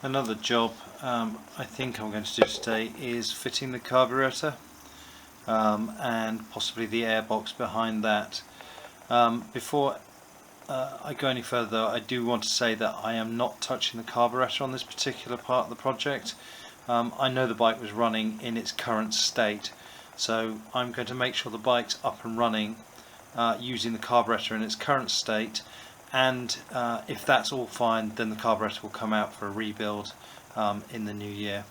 Another job I think I'm going to do today is fitting the carburetor and possibly the airbox behind that. Before I go any further though, I do want to say that I am not touching the carburetor on this particular part of the project. I know the bike was running in its current state, so I'm going to make sure the bike's up and running using the carburetor in its current state, and if that's all fine, then the carburetor will come out for a rebuild in the new year.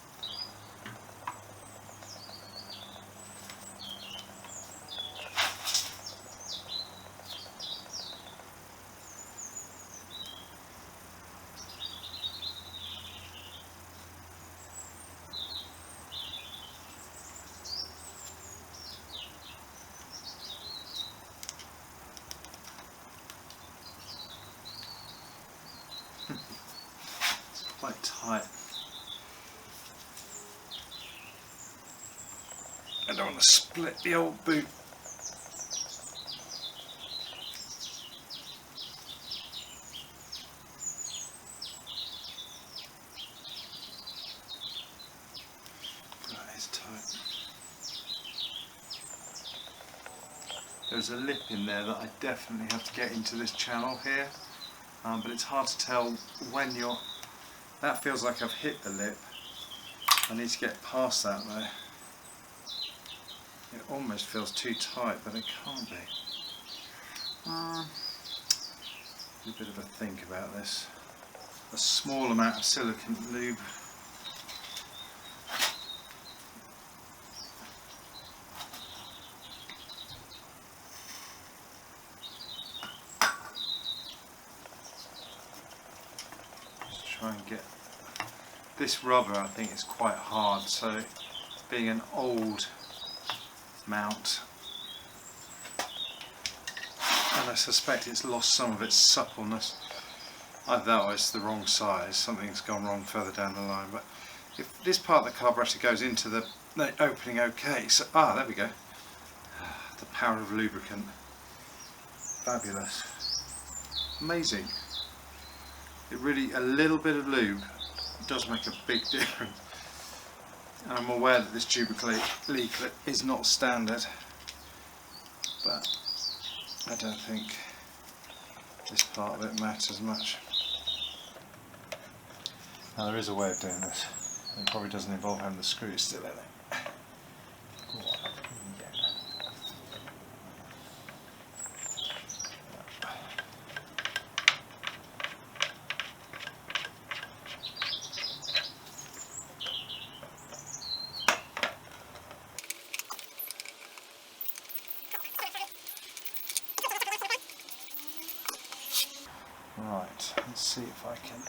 It's quite tight. I don't want to split the old boot. That is tight. There's a lip in there that I definitely have to get into this channel here, but it's hard to tell when you're... That feels like I've hit the lip. I need to get past that though. It almost feels too tight, but it can't be. A bit of a think about this. A small amount of silicone lube. Just try and get... This rubber I think is quite hard, so being an old mount, and I suspect it's lost some of its suppleness. Either that or it's the wrong size, something's gone wrong further down the line. But if this part of the carburetor goes into the opening okay, so there we go. The power of lubricant. Fabulous. Amazing. It really, a little bit of lube does make a big difference. And I'm aware that this tubercle leaflet is not standard, but I don't think this part of it matters much. Now there is a way of doing this. It probably doesn't involve having the screws still in it. Right, let's see if I can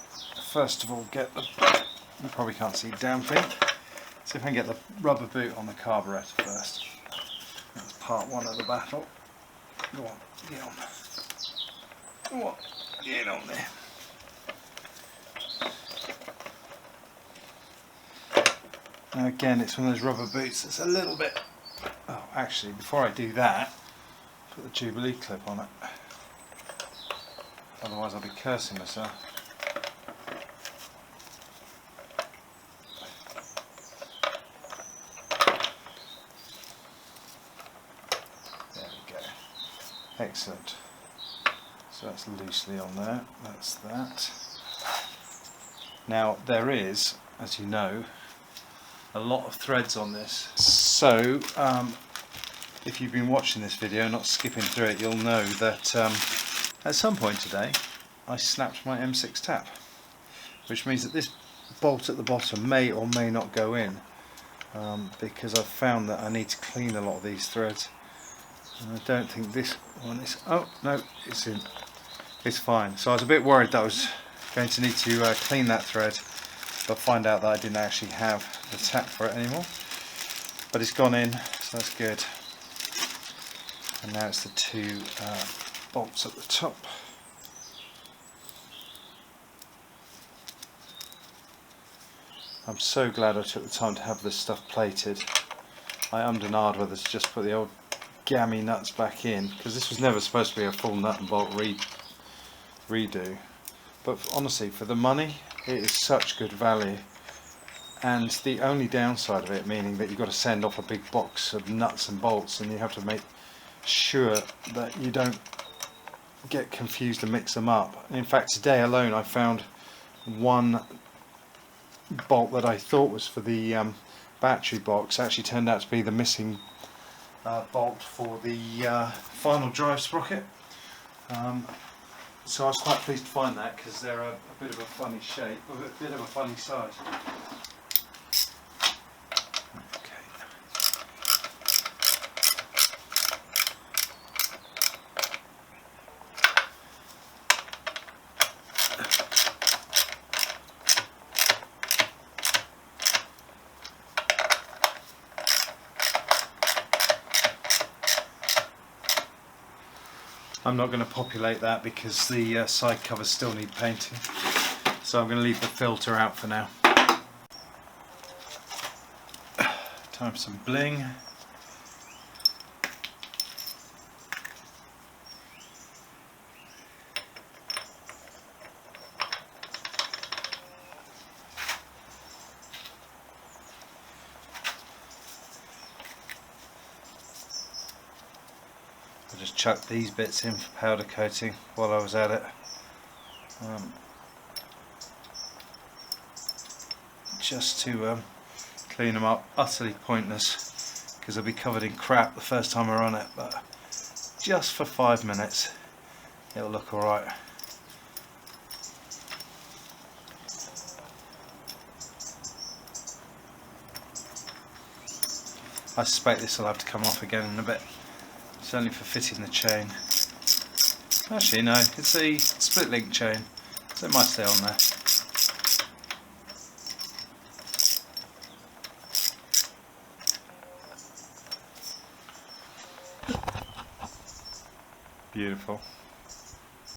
first of all get the... You probably can't see a damn thing. See if I can get the rubber boot on the carburetor first. That's part one of the battle. Go on, get on. Go on, get on there. Now again, it's one of those rubber boots that's a little bit... Oh, actually, before I do that, put the Jubilee clip on it. Otherwise I'll be cursing myself. There we go. Excellent. So that's loosely on there. That's that. Now there is, as you know, a lot of threads on this. So if you've been watching this video, not skipping through it, you'll know that at some point today I snapped my M6 tap, which means that this bolt at the bottom may or may not go in, because I've found that I need to clean a lot of these threads, and I don't think this one is... Oh no, it's in. It's fine. So I was a bit worried that I was going to need to clean that thread, but find out that I didn't actually have the tap for it anymore. But it's gone in, so that's good. And now it's the two bolts at the top. I'm so glad I took the time to have this stuff plated. I ummed and ahed whether to just put the old gammy nuts back in, because this was never supposed to be a full nut and bolt redo. But honestly, for the money, it is such good value. And the only downside of it, meaning that you've got to send off a big box of nuts and bolts, and you have to make sure that you don't get confused and mix them up. In fact, today alone I found one bolt that I thought was for the battery box actually turned out to be the missing bolt for the final drive sprocket. So I was quite pleased to find that, because they're a bit of a funny shape, a bit of a funny size. I'm not going to populate that because the side covers still need painting, so I'm going to leave the filter out for now. Time for some bling. I just chucked these bits in for powder coating while I was at it. Just to clean them up. Utterly pointless, because they'll be covered in crap the first time I run it, but just for 5 minutes it'll look alright. I suspect this will have to come off again in a bit. It's only for fitting the chain. Actually no, it's a split link chain, so it might stay on there. Beautiful.